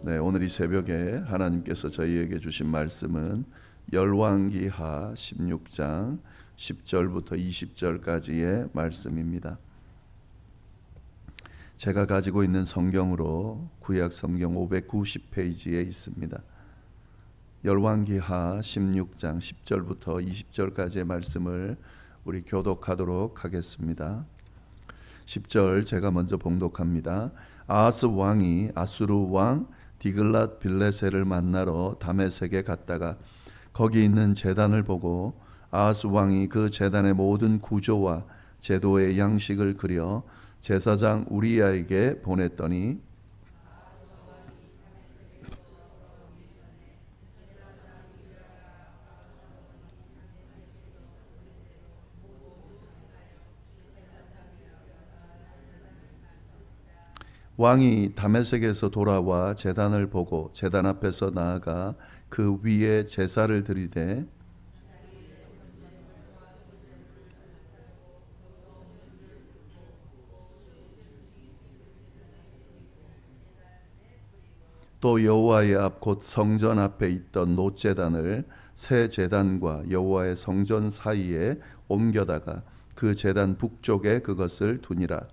네, 오늘 이 새벽에 하나님께서 저희에게 주신 말씀은 열왕기하 16장 10절부터 20절까지의 말씀입니다. 제가 가지고 있는 성경으로 구약 성경 590페이지에 있습니다. 열왕기하 16장 10절부터 20절까지의 말씀을 우리 교독하도록 하겠습니다. 10절 제가 먼저 봉독합니다. 아하스 왕이 아수르 왕 디글랏 빌레셋을 만나러 다메섹에 갔다가 거기 있는 제단을 보고 아하스 왕이 그 제단의 모든 구조와 제도의 양식을 그려 제사장 우리야에게 보냈더니 왕이 다메섹에서 돌아와 제단을 보고 제단 앞에서 나아가 그 위에 제사를 드리되 또 여호와의 앞 곧 성전 앞에 있던 놋제단을 새 제단과 여호와의 성전 사이에 옮겨다가 그 제단 북쪽에 그것을 두니라.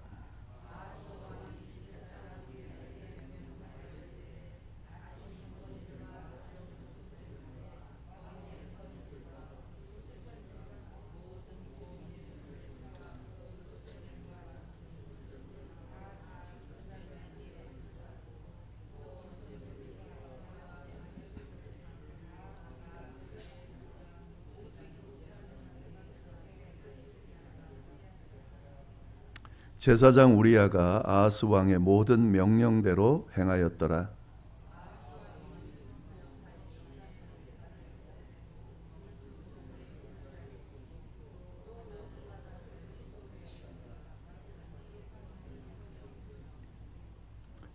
제사장 우리야가 아하스 왕의 모든 명령대로 행하였더라.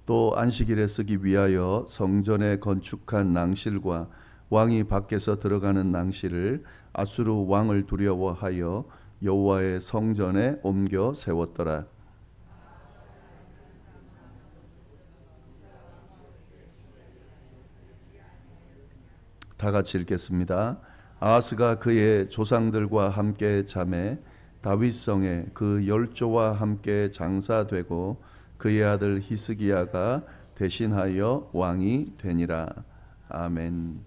또 안식일에 쓰기 위하여 성전에 건축한 낭실과 왕이 밖에서 들어가는 낭실을 아수르 왕을 두려워하여 여호와의 성전에 옮겨 세웠더라. 다 같이 읽겠습니다. 아하스가 그의 조상들과 함께 잠에 다윗성에 그 열조와 함께 장사되고 그의 아들 히스기야가 대신하여 왕이 되니라. 아멘.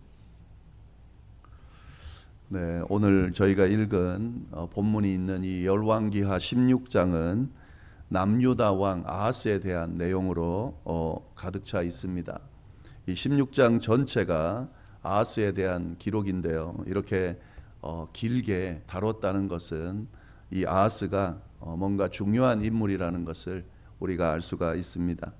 네, 오늘 저희가 읽은 본문이 있는 이 열왕기하 16장은 남유다 왕 아하스에 대한 내용으로 가득 차 있습니다. 이 16장 전체가 아하스에 대한 기록인데요. 이렇게 길게 다뤘다는 것은 이 아하스가 뭔가 중요한 인물이라는 것을 우리가 알 수가 있습니다.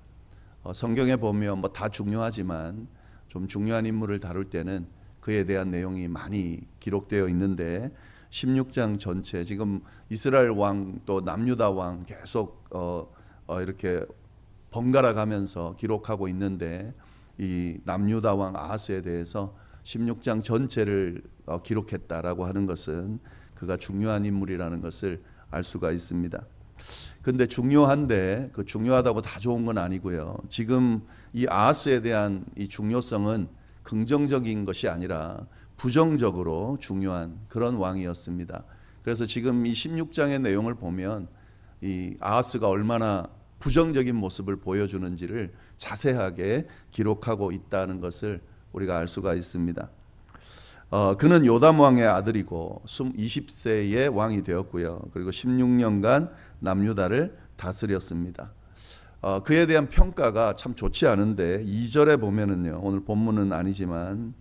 성경에 보면 뭐 다 중요하지만 좀 중요한 인물을 다룰 때는 그에 대한 내용이 많이 기록되어 있는데 16장 전체 지금 이스라엘 왕 또 남유다 왕 계속 이렇게 번갈아 가면서 기록하고 있는데 이 남유다 왕 아하스에 대해서 16장 전체를 기록했다라고 하는 것은 그가 중요한 인물이라는 것을 알 수가 있습니다. 근데 중요한데 그 중요하다고 다 좋은 건 아니고요. 지금 이 아하스에 대한 이 중요성은 긍정적인 것이 아니라 부정적으로 중요한 그런 왕이었습니다. 그래서 지금 이 16장의 내용을 보면 이 아하스가 얼마나 부정적인 모습을 보여주는지를 자세하게 기록하고 있다는 것을 우리가 알 수가 있습니다. 그는 요담 왕의 아들이고 20세의 왕이 되었고요. 그리고 16년간 남유다를 다스렸습니다. 그에 대한 평가가 참 좋지 않은데 2절에 보면은요. 오늘 본문은 아니지만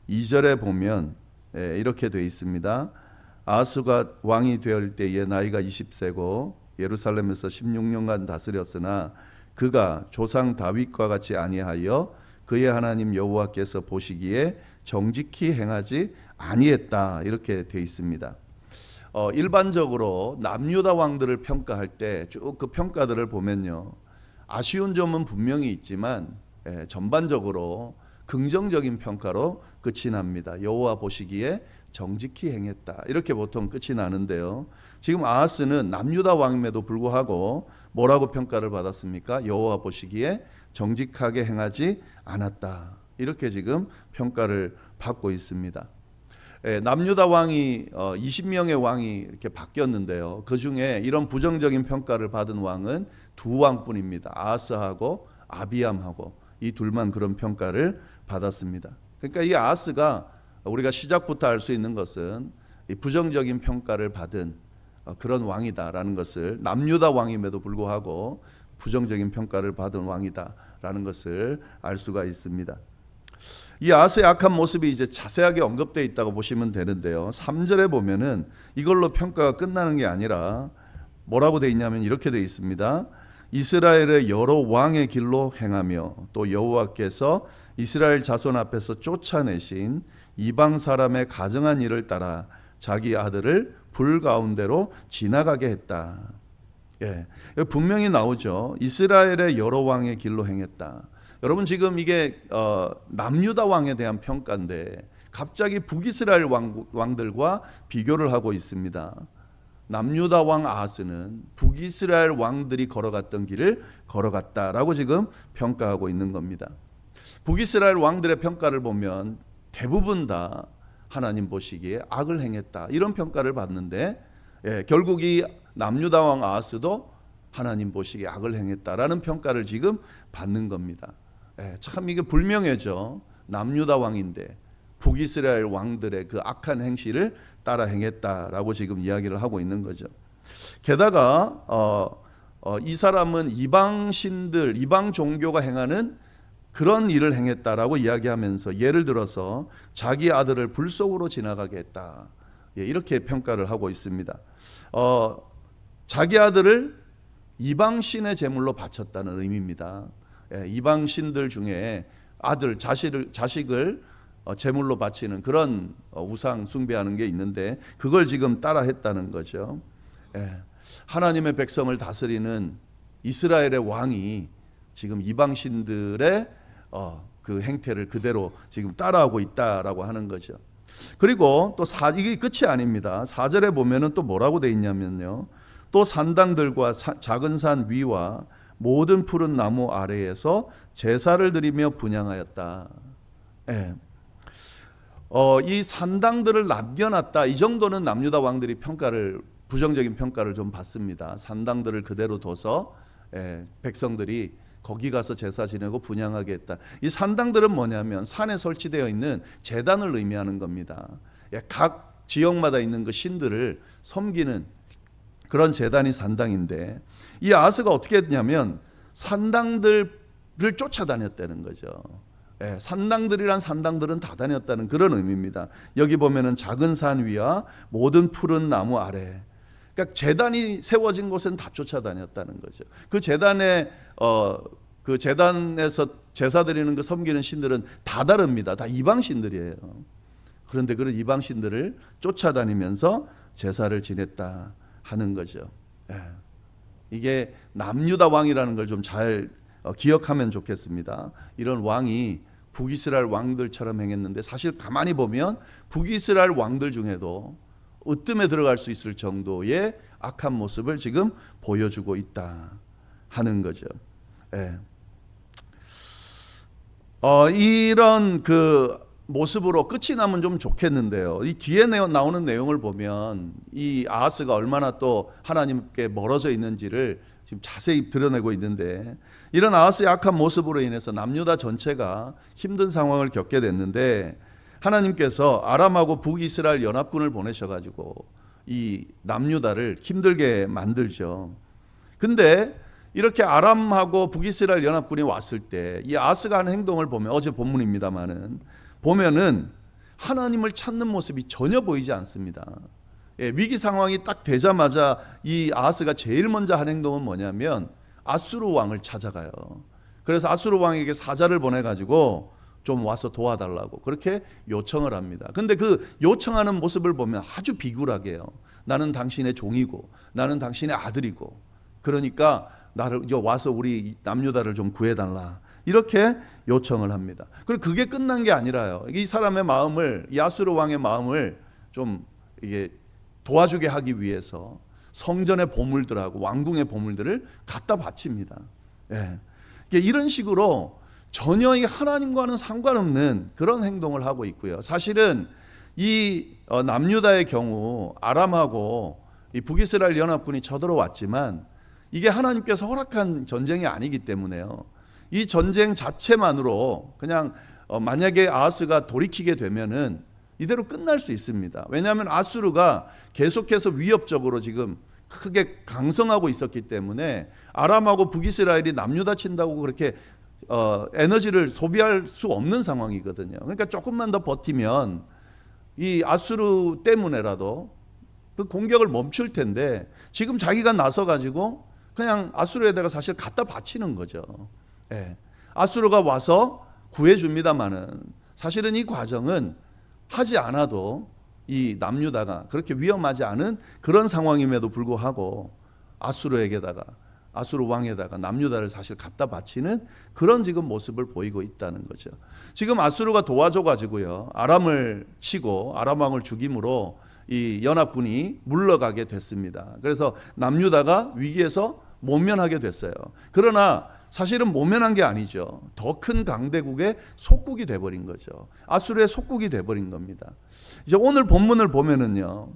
2절에 보면 이렇게 돼 있습니다. 아하스가 왕이 될 때에 나이가 20세고 예루살렘에서 16년간 다스렸으나 그가 조상 다윗과 같이 아니하여 그의 하나님 여호와께서 보시기에 정직히 행하지 아니했다 이렇게 돼 있습니다. 일반적으로 남유다 왕들을 평가할 때 쭉 그 평가들을 보면요. 아쉬운 점은 분명히 있지만 전반적으로 긍정적인 평가로 끝이 납니다. 여호와 보시기에 정직히 행했다. 이렇게 보통 끝이 나는데요. 지금 아하스는 남유다 왕임에도 불구하고 뭐라고 평가를 받았습니까? 여호와 보시기에 정직하게 행하지 않았다. 이렇게 지금 평가를 받고 있습니다. 남유다 왕이 20명의 왕이 이렇게 바뀌었는데요. 그 중에 이런 부정적인 평가를 받은 왕은 두 왕뿐입니다. 아하스하고 아비암하고 이 둘만 그런 평가를 받았습니다. 그러니까 이 아하스가 우리가 시작부터 알 수 있는 것은 이 부정적인 평가를 받은 그런 왕이다라는 것을, 남유다 왕임에도 불구하고 부정적인 평가를 받은 왕이다라는 것을 알 수가 있습니다. 이 아하스의 악한 모습이 이제 자세하게 언급되어 있다고 보시면 되는데요. 3절에 보면은 이걸로 평가가 끝나는 게 아니라 뭐라고 되어 있냐면 이렇게 되어 있습니다. 이스라엘의 여러 왕의 길로 행하며 또 여호와께서 이스라엘 자손 앞에서 쫓아내신 이방 사람의 가증한 일을 따라 자기 아들을 불 가운데로 지나가게 했다. 분명히 나오죠. 이스라엘의 여러 왕의 길로 행했다. 여러분 지금 이게 남유다 왕에 대한 평가인데 갑자기 북이스라엘 왕들과 비교를 하고 있습니다. 남유다 왕 아하스는 북이스라엘 왕들이 걸어갔던 길을 걸어갔다라고 지금 평가하고 있는 겁니다. 북이스라엘 왕들의 평가를 보면 대부분 다 하나님 보시기에 악을 행했다 이런 평가를 받는데 결국 이 남유다 왕 아하스도 하나님 보시기에 악을 행했다라는 평가를 지금 받는 겁니다. 참 이게 불명예죠. 남유다 왕인데 북이스라엘 왕들의 그 악한 행실을 따라 행했다라고 지금 이야기를 하고 있는 거죠. 게다가 이 사람은 이방 신들, 이방 종교가 행하는 그런 일을 행했다라고 이야기하면서 예를 들어서 자기 아들을 불 속으로 지나가게 했다. 이렇게 평가를 하고 있습니다. 자기 아들을 이방 신의 제물로 바쳤다는 의미입니다. 이방 신들 중에 아들, 자식을 제물로 바치는 그런 우상 숭배하는 게 있는데 그걸 지금 따라 했다는 거죠. 하나님의 백성을 다스리는 이스라엘의 왕이 지금 이방 신들의 그 행태를 그대로 지금 따라하고 있다라고 하는 거죠. 그리고 또 이게 끝이 아닙니다. 4절에 보면은 또 뭐라고 돼 있냐면요. 또 산당들과 작은 산 위와 모든 푸른 나무 아래에서 제사를 드리며 분향하였다. 이 산당들을 남겨놨다. 이 정도는 남유다 왕들이 부정적인 평가를 좀 받습니다. 산당들을 그대로 둬서 백성들이 거기 가서 제사 지내고 분향하게 했다. 이 산당들은 뭐냐면 산에 설치되어 있는 제단을 의미하는 겁니다. 각 지역마다 있는 그 신들을 섬기는 그런 제단이 산당인데 이 아하스가 어떻게 했냐면 산당들을 쫓아다녔다는 거죠. 산당들이란 산당들은 다 다녔다는 그런 의미입니다. 여기 보면은 작은 산 위와 모든 푸른 나무 아래. 그러니까 제단이 세워진 곳은 다 쫓아다녔다는 거죠. 그 제단에 그 제단에서 제사 드리는 그 섬기는 신들은 다 다릅니다. 다 이방 신들이에요. 그런데 그런 이방 신들을 쫓아다니면서 제사를 지냈다 하는 거죠. 이게 남유다 왕이라는 걸 좀 잘 기억하면 좋겠습니다. 이런 왕이 북이스라엘 왕들처럼 행했는데 사실 가만히 보면 북이스라엘 왕들 중에도 으뜸에 들어갈 수 있을 정도의 악한 모습을 지금 보여주고 있다 하는 거죠. 이런 그 모습으로 끝이 나면 좀 좋겠는데요. 이 뒤에 나오는 내용을 보면 이 아하스가 얼마나 또 하나님께 멀어져 있는지를 지금 자세히 드러내고 있는데 이런 아하스의 악한 모습으로 인해서 남유다 전체가 힘든 상황을 겪게 됐는데 하나님께서 아람하고 북이스라엘 연합군을 보내셔가지고 이 남유다를 힘들게 만들죠. 근데 이렇게 아람하고 북이스라엘 연합군이 왔을 때 이 아하스가 하는 행동을 보면 어제 본문입니다만은 보면은 하나님을 찾는 모습이 전혀 보이지 않습니다. 위기 상황이 딱 되자마자 이 아하스가 제일 먼저 한 행동은 뭐냐면 아수르 왕을 찾아가요. 그래서 아수르 왕에게 사자를 보내가지고 좀 와서 도와달라고 그렇게 요청을 합니다. 근데 그 요청하는 모습을 보면 아주 비굴하게요. 나는 당신의 종이고 나는 당신의 아들이고 그러니까 나를 와서 우리 남유다를 좀 구해달라 이렇게 요청을 합니다. 그리고 그게 끝난 게 아니라요. 이 사람의 마음을, 이 아수르 왕의 마음을 좀 이게 도와주게 하기 위해서 성전의 보물들하고 왕궁의 보물들을 갖다 바칩니다. 예. 이런 식으로 전혀 이 하나님과는 상관없는 그런 행동을 하고 있고요. 사실은 이 남유다의 경우 아람하고 이 북이스라엘 연합군이 쳐들어왔지만 이게 하나님께서 허락한 전쟁이 아니기 때문에요. 이 전쟁 자체만으로 그냥 만약에 아하스가 돌이키게 되면은 이대로 끝날 수 있습니다. 왜냐하면 아수르가 계속해서 위협적으로 지금 크게 강성하고 있었기 때문에 아람하고 북이스라엘이 남유다 친다고 그렇게 에너지를 소비할 수 없는 상황이거든요. 그러니까 조금만 더 버티면 이 아수르 때문에라도 그 공격을 멈출 텐데 지금 자기가 나서 가지고 그냥 아수르에다가 사실 갖다 바치는 거죠. 예. 아수르가 와서 구해줍니다마는 사실은 이 과정은 하지 않아도 이 남유다가 그렇게 위험하지 않은 그런 상황임에도 불구하고 아수르에게다가 아수르 왕에다가 남유다를 사실 갖다 바치는 그런 지금 모습을 보이고 있다는 거죠. 지금 아수르가 도와줘 가지고요 아람을 치고 아람 왕을 죽임으로 이 연합군이 물러가게 됐습니다. 그래서 남유다가 위기에서 모면하게 됐어요. 그러나 사실은 모면한 게 아니죠. 더 큰 강대국의 속국이 돼버린 거죠. 아수르의 속국이 돼버린 겁니다. 이제 오늘 본문을 보면은요,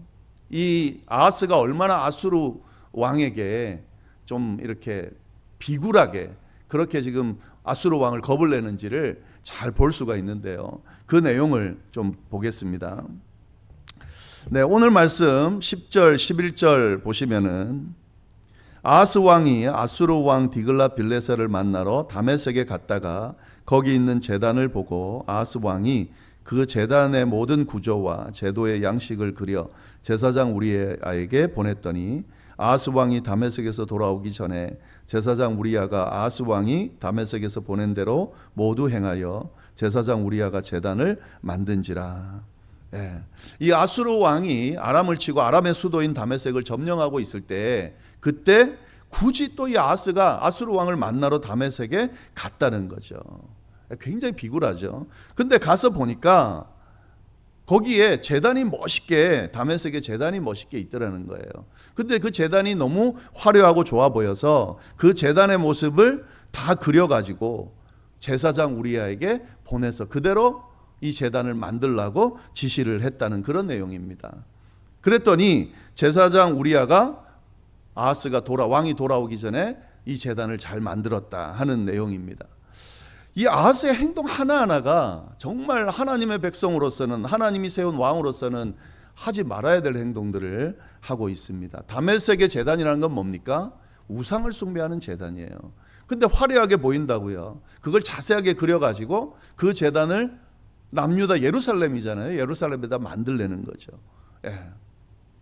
이 아하스가 얼마나 아수르 왕에게 좀 이렇게 비굴하게 그렇게 지금 아수르 왕을 겁을 내는지를 잘 볼 수가 있는데요. 그 내용을 좀 보겠습니다. 네, 오늘 말씀 10절, 11절 보시면은 아하스 왕이 아수르 왕 디글랏빌레셀을 만나러 다메섹에 갔다가 거기 있는 제단을 보고 아하스 왕이 그 제단의 모든 구조와 제도의 양식을 그려 제사장 우리아에게 보냈더니 아하스 왕이 다메섹에서 돌아오기 전에 제사장 우리아가 아하스 왕이 다메섹에서 보낸 대로 모두 행하여 제사장 우리아가 제단을 만든지라. 예. 이 아수르 왕이 아람을 치고 아람의 수도인 다메섹을 점령하고 있을 때 그때 굳이 또 이 아하스가 아수르 왕을 만나러 다메섹에 갔다는 거죠. 굉장히 비굴하죠. 근데 가서 보니까 거기에 제단이 멋있게 다메섹에 제단이 멋있게 있더라는 거예요. 근데 그 제단이 너무 화려하고 좋아 보여서 그 제단의 모습을 다 그려가지고 제사장 우리아에게 보내서 그대로 이 제단을 만들라고 지시를 했다는 그런 내용입니다. 그랬더니 제사장 우리아가 아하스가 왕이 돌아오기 전에 이 제단을 잘 만들었다 하는 내용입니다. 이 아하스의 행동 하나하나가 정말 하나님의 백성으로서는 하나님이 세운 왕으로서는 하지 말아야 될 행동들을 하고 있습니다. 다메섹의 제단이라는 건 뭡니까? 우상을 숭배하는 제단이에요. 근데 화려하게 보인다고요. 그걸 자세하게 그려가지고 그 제단을 남유다 예루살렘이잖아요. 예루살렘에다 만들려는 거죠. 예.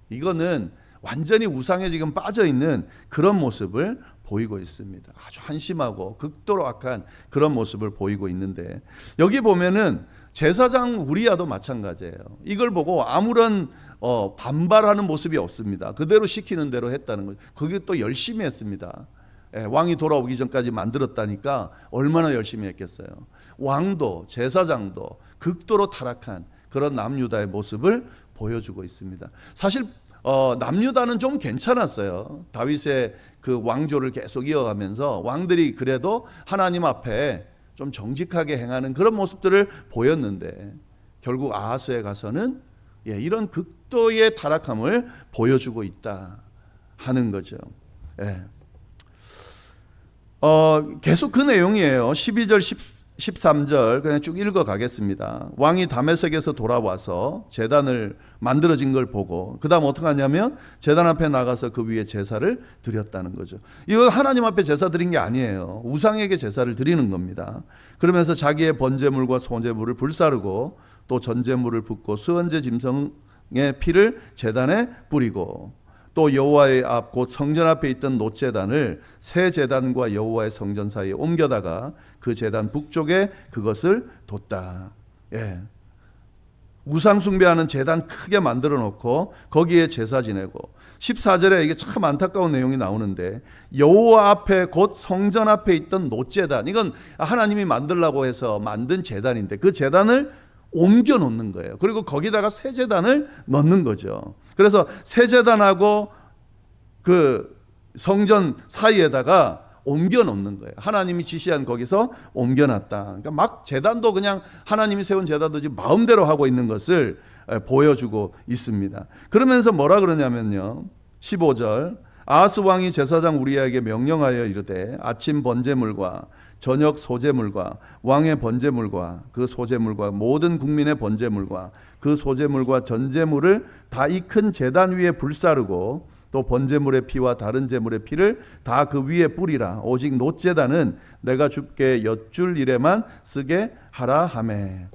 이거는 완전히 우상에 지금 빠져 있는 그런 모습을 보이고 있습니다. 아주 한심하고 극도로 악한 그런 모습을 보이고 있는데 여기 보면은 제사장 우리아도 마찬가지예요. 이걸 보고 아무런 반발하는 모습이 없습니다. 그대로 시키는 대로 했다는 거죠. 그게 또 열심히 했습니다. 예, 왕이 돌아오기 전까지 만들었다니까 얼마나 열심히 했겠어요. 왕도 제사장도 극도로 타락한 그런 남유다의 모습을 보여주고 있습니다. 사실 남유다는 좀 괜찮았어요. 다윗의 그 왕조를 계속 이어가면서 왕들이 그래도 하나님 앞에 좀 정직하게 행하는 그런 모습들을 보였는데 결국 아하스에 가서는 이런 극도의 타락함을 보여주고 있다 하는 거죠. 예. 계속 그 내용이에요. 12절 13절 그냥 쭉 읽어 가겠습니다. 왕이 다메섹에서 돌아와서 제단을 만들어진 걸 보고 그 다음 어떻게 하냐면 제단 앞에 나가서 그 위에 제사를 드렸다는 거죠. 이거 하나님 앞에 제사 드린 게 아니에요. 우상에게 제사를 드리는 겁니다. 그러면서 자기의 번제물과 소제물을 불사르고 또 전제물을 붓고 수언제 짐승의 피를 제단에 뿌리고 또 여호와의 앞 곧 성전 앞에 있던 놋제단을 새 제단과 여호와의 성전 사이에 옮겨다가 그 제단 북쪽에 그것을 뒀다. 예. 우상 숭배하는 제단 크게 만들어 놓고 거기에 제사 지내고 14절에 이게 참 안타까운 내용이 나오는데 여호와 앞에 곧 성전 앞에 있던 놋제단 이건 하나님이 만들라고 해서 만든 제단인데 그 제단을 옮겨 놓는 거예요. 그리고 거기다가 새 제단을 넣는 거죠. 그래서 새 제단하고 그 성전 사이에다가 옮겨 놓는 거예요. 하나님이 지시한 거기서 옮겨 놨다. 그러니까 막 제단도 그냥 하나님이 세운 제단도 지금 마음대로 하고 있는 것을 보여주고 있습니다. 그러면서 뭐라 그러냐면요. 15절 아하스 왕이 제사장 우리야에게 명령하여 이르되 아침 번제물과 저녁 소제물과 왕의 번제물과 그 소제물과 모든 국민의 번제물과 그 소제물과 전제물을 다 이 큰 제단 위에 불사르고 또 번제물의 피와 다른 제물의 피를 다 그 위에 뿌리라. 오직 놋제단은 내가 주께 여쭐 일에만 쓰게 하라 하매.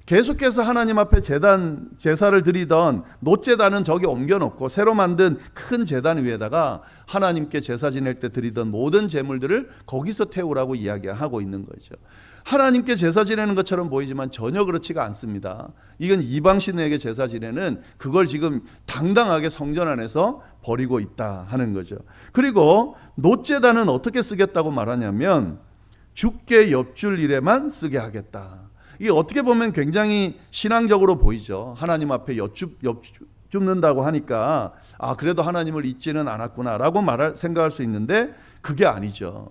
계속해서 하나님 앞에 제사를 드리던 놋제단은 저기 옮겨놓고 새로 만든 큰 제단 위에다가 하나님께 제사 지낼 때 드리던 모든 제물들을 거기서 태우라고 이야기하고 있는 거죠. 하나님께 제사 지내는 것처럼 보이지만 전혀 그렇지가 않습니다. 이건 이방신에게 제사 지내는 그걸 지금 당당하게 성전 안에서 버리고 있다 하는 거죠. 그리고 놋제단은 어떻게 쓰겠다고 말하냐면 주께 엽줄 일에만 쓰게 하겠다. 이게 어떻게 보면 굉장히 신앙적으로 보이죠. 하나님 앞에 줍는다고 하니까 그래도 하나님을 잊지는 않았구나라고 생각할 수 있는데 그게 아니죠.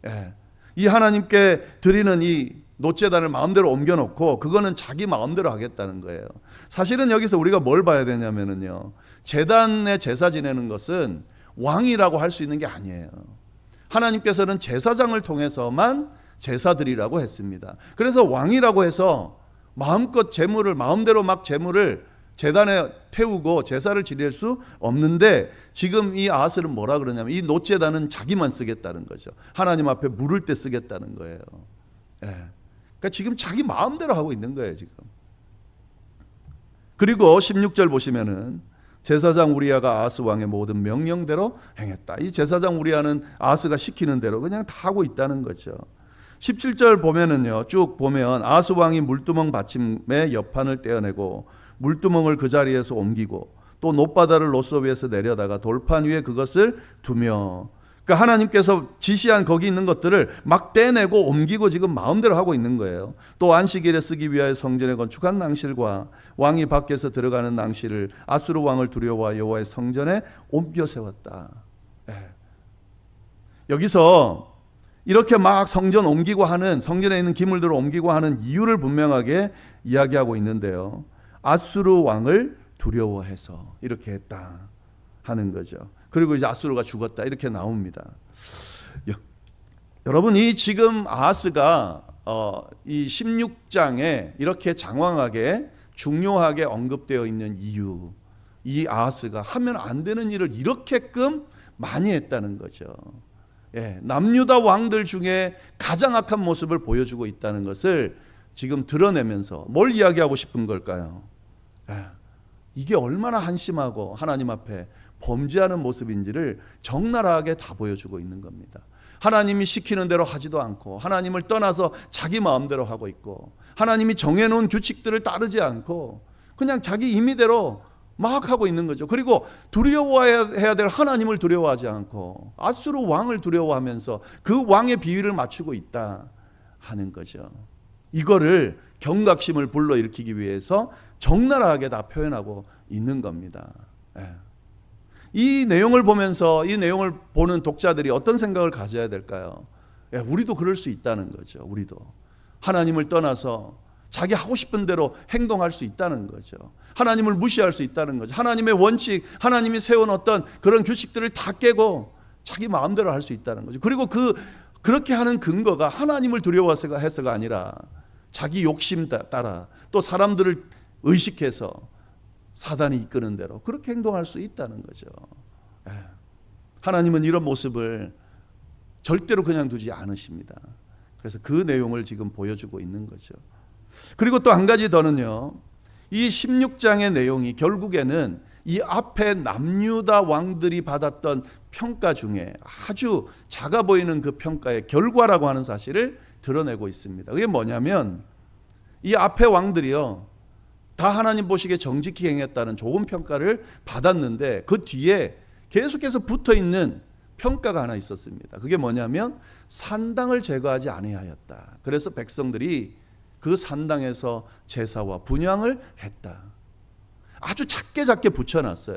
예. 이 하나님께 드리는 이 놋제단을 마음대로 옮겨놓고 그거는 자기 마음대로 하겠다는 거예요. 사실은 여기서 우리가 뭘 봐야 되냐면요. 제단에 제사 지내는 것은 왕이라고 할 수 있는 게 아니에요. 하나님께서는 제사장을 통해서만 제사드리라고 했습니다. 그래서 왕이라고 해서 마음껏 제물을 마음대로 막 제물을 제단에 태우고 제사를 지낼 수 없는데 지금 이 아하스는 뭐라 그러냐면 이 놋제단은 자기만 쓰겠다는 거죠. 하나님 앞에 물을 때 쓰겠다는 거예요. 예. 그러니까 지금 자기 마음대로 하고 있는 거예요 지금. 그리고 16절 보시면은 제사장 우리야가 아하스 왕의 모든 명령대로 행했다. 이 제사장 우리야는 아하스가 시키는 대로 그냥 다 하고 있다는 거죠. 17절 보면은요, 쭉 보면 아하스 왕이 물두멍 받침의 옆판을 떼어내고 물두멍을 그 자리에서 옮기고 또 놋바다를 놋소 위에서 내려다가 돌판 위에 그것을 두며, 그러니까 하나님께서 지시한 거기 있는 것들을 막 떼내고 옮기고 지금 마음대로 하고 있는 거예요. 또 안식일에 쓰기 위하여 성전에 건축한 낭실과 왕이 밖에서 들어가는 낭실을 아수르 왕을 두려워하여 여호와의 성전에 옮겨 세웠다. 예. 여기서 이렇게 막 성전 옮기고 하는, 성전에 있는 기물들을 옮기고 하는 이유를 분명하게 이야기하고 있는데요. 아수르 왕을 두려워해서 이렇게 했다 하는 거죠. 그리고 이제 아수르가 죽었다 이렇게 나옵니다. 여러분, 이 지금 아하스가 이 16장에 이렇게 장황하게 중요하게 언급되어 있는 이유, 이 아하스가 하면 안 되는 일을 이렇게끔 많이 했다는 거죠. 예, 남유다 왕들 중에 가장 악한 모습을 보여주고 있다는 것을 지금 드러내면서 뭘 이야기하고 싶은 걸까요? 예, 이게 얼마나 한심하고 하나님 앞에 범죄하는 모습인지를 적나라하게 다 보여주고 있는 겁니다. 하나님이 시키는 대로 하지도 않고 하나님을 떠나서 자기 마음대로 하고 있고 하나님이 정해놓은 규칙들을 따르지 않고 그냥 자기 임의대로 막 하고 있는 거죠. 그리고 두려워해야 될 하나님을 두려워하지 않고 아수르 왕을 두려워하면서 그 왕의 비위를 맞추고 있다 하는 거죠. 이거를 경각심을 불러일으키기 위해서 적나라하게 다 표현하고 있는 겁니다. 예. 이 내용을 보면서 이 내용을 보는 독자들이 어떤 생각을 가져야 될까요? 예, 우리도 그럴 수 있다는 거죠. 우리도 하나님을 떠나서 자기 하고 싶은 대로 행동할 수 있다는 거죠. 하나님을 무시할 수 있다는 거죠. 하나님의 원칙, 하나님이 세운 어떤 그런 규칙들을 다 깨고 자기 마음대로 할 수 있다는 거죠. 그리고 그렇게 하는 근거가 하나님을 두려워해서가 아니라 자기 욕심 따라 또 사람들을 의식해서 사단이 이끄는 대로 그렇게 행동할 수 있다는 거죠. 하나님은 이런 모습을 절대로 그냥 두지 않으십니다. 그래서 그 내용을 지금 보여주고 있는 거죠. 그리고 또 한 가지 더는요, 이 16장의 내용이 결국에는 이 앞에 남유다 왕들이 받았던 평가 중에 아주 작아 보이는 그 평가의 결과라고 하는 사실을 드러내고 있습니다. 그게 뭐냐면 이 앞에 왕들이요, 다 하나님 보시기에 정직히 행했다는 좋은 평가를 받았는데 그 뒤에 계속해서 붙어있는 평가가 하나 있었습니다. 그게 뭐냐면 산당을 제거하지 아니하였다. 그래서 백성들이 그 산당에서 제사와 분향을 했다. 아주 작게 붙여놨어요.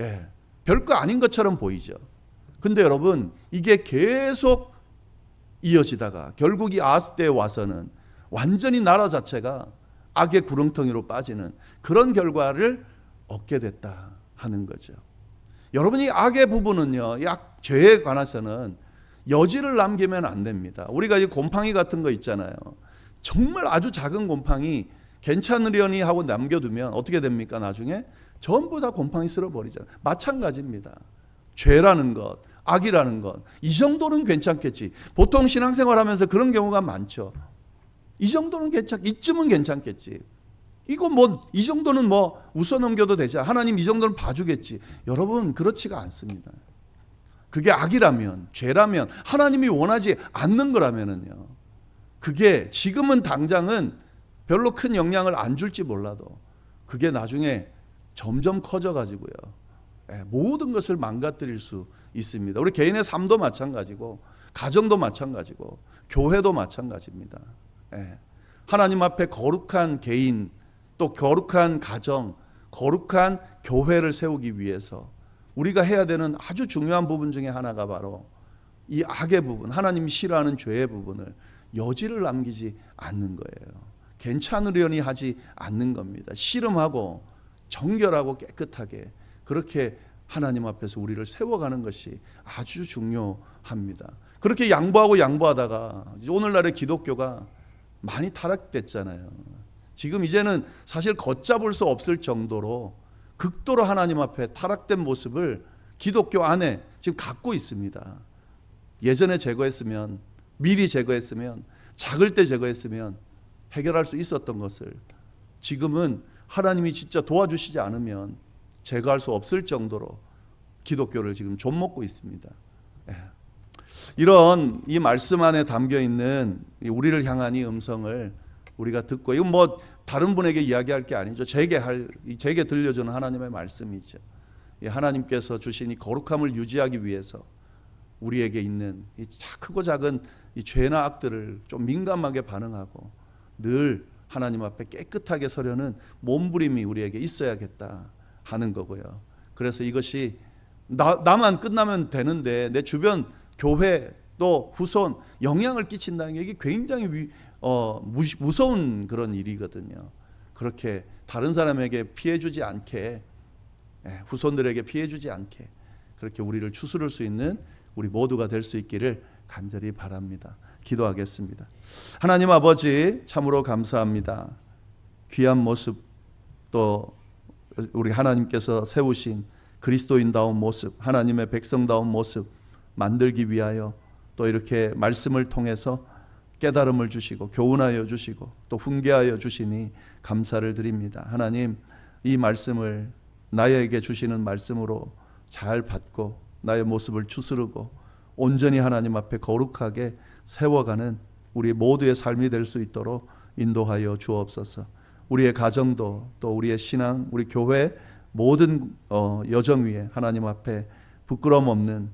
예, 별거 아닌 것처럼 보이죠. 근데 여러분, 이게 계속 이어지다가 결국 이 아하스 때에 와서는 완전히 나라 자체가 악의 구렁텅이로 빠지는 그런 결과를 얻게 됐다 하는 거죠. 여러분이 악의 부분은요, 이 죄에 관해서는 여지를 남기면 안 됩니다. 우리가 이 곰팡이 같은 거 있잖아요. 정말 아주 작은 곰팡이 괜찮으려니 하고 남겨두면 어떻게 됩니까? 나중에 전부 다 곰팡이 쓸어버리잖아요. 마찬가지입니다. 죄라는 것, 악이라는 것, 이 정도는 괜찮겠지. 보통 신앙생활하면서 그런 경우가 많죠. 이 정도는 이쯤은 괜찮겠지. 이거 이 정도는 웃어 넘겨도 되지. 하나님 이 정도는 봐주겠지. 여러분, 그렇지가 않습니다. 그게 악이라면, 죄라면, 하나님이 원하지 않는 거라면은요, 그게 지금은 당장은 별로 큰 영향을 안 줄지 몰라도 그게 나중에 점점 커져가지고요, 모든 것을 망가뜨릴 수 있습니다. 우리 개인의 삶도 마찬가지고, 가정도 마찬가지고, 교회도 마찬가지입니다. 하나님 앞에 거룩한 개인, 또 거룩한 가정, 거룩한 교회를 세우기 위해서 우리가 해야 되는 아주 중요한 부분 중에 하나가 바로 이 악의 부분, 하나님이 싫어하는 죄의 부분을 여지를 남기지 않는 거예요. 괜찮으려니 하지 않는 겁니다. 씨름하고 정결하고 깨끗하게 그렇게 하나님 앞에서 우리를 세워가는 것이 아주 중요합니다. 그렇게 양보하다가 오늘날의 기독교가 많이 타락됐잖아요. 지금 이제는 사실 걷잡을 수 없을 정도로 극도로 하나님 앞에 타락된 모습을 기독교 안에 지금 갖고 있습니다. 예전에 제거했으면, 미리 제거했으면, 작을 때 제거했으면 해결할 수 있었던 것을 지금은 하나님이 진짜 도와주시지 않으면 제거할 수 없을 정도로 기독교를 지금 좀먹고 있습니다. 이런 이 말씀 안에 담겨 있는 우리를 향한 이 음성을 우리가 듣고, 이건 다른 분에게 이야기할 게 아니죠. 제게 들려주는 하나님의 말씀이죠. 하나님께서 주신 이 거룩함을 유지하기 위해서 우리에게 있는 이 크고 작은 이 죄나 악들을 좀 민감하게 반응하고 늘 하나님 앞에 깨끗하게 서려는 몸부림이 우리에게 있어야겠다 하는 거고요. 그래서 이것이 나만 끝나면 되는데 내 주변 교회 또 후손 영향을 끼친다는 게 이게 굉장히 무서운 그런 일이거든요. 그렇게 다른 사람에게 피해 주지 않게, 후손들에게 피해 주지 않게 그렇게 우리를 추스를 수 있는 우리 모두가 될 수 있기를 간절히 바랍니다. 기도하겠습니다. 하나님 아버지, 참으로 감사합니다. 귀한 모습, 또 우리 하나님께서 세우신 그리스도인다운 모습, 하나님의 백성다운 모습 만들기 위하여 또 이렇게 말씀을 통해서 깨달음을 주시고 교훈하여 주시고 또 훈계하여 주시니 감사를 드립니다. 하나님, 이 말씀을 나에게 주시는 말씀으로 잘 받고 나의 모습을 추스르고 온전히 하나님 앞에 거룩하게 세워가는 우리 모두의 삶이 될 수 있도록 인도하여 주옵소서. 우리의 가정도 또 우리의 신앙, 우리 교회 모든 여정 위에 하나님 앞에 부끄러움 없는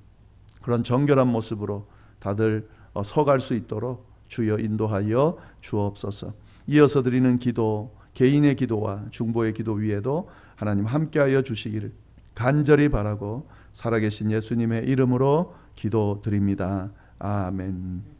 그런 정결한 모습으로 다들 서갈 수 있도록 주여 인도하여 주옵소서. 이어서 드리는 기도, 개인의 기도와 중보의 기도 위에도 하나님 함께하여 주시기를 간절히 바라고 살아계신 예수님의 이름으로 기도드립니다. 아멘.